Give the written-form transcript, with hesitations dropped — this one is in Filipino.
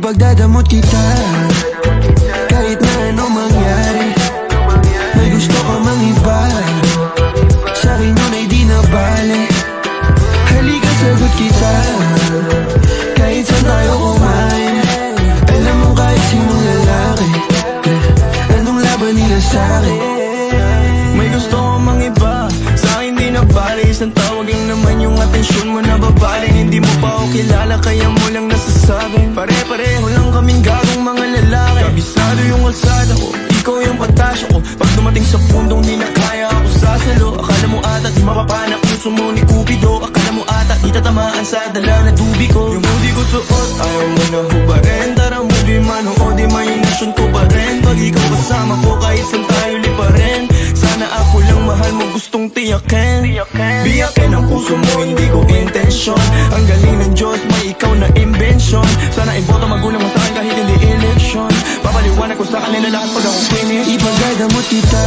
Ipagdadamot kita kahit na ano mangyari. May gusto ka mang iba, sa'kin yun ay di na bale. Halika sagot kita kahit saan tayo kumain. Alam mo kahit sinong lalaki, anong laban nila sa'kin. May gusto ko mang iba, sa'kin di na bale. Isang tawag lang naman yung atensyon mo na babaling. Hindi mo pa ako kilala kaya mo lang nasasabing pare-pareho lang kaming gagong mga lalaki. Kabisado yung alsada ko, ikaw yung patasyo ko. Pag dumating sa pundong di na kaya ako sasalo. Akala mo ata di mapapana puso mo ni Cupido. Akala mo ata di tatamaan sa dala na tubi ko. Yung hoodie ko suot, ayaw mo na hubarin. Tara movie man o di imaginasyon ko pa rin. Pag ikaw kasama ko kahit saan tayo lipa rin. Sana ako lang mahal mo gustong tiyakin. Biyakin ang puso mo hindi ko intensyon. Ang galing ng Diyos may ikaw na invention. Sana iboto magulang mo sa'kin kahit hindi election. Papaliwanag ko sa kanila lahat pag ako finish. Ipagdadamot kita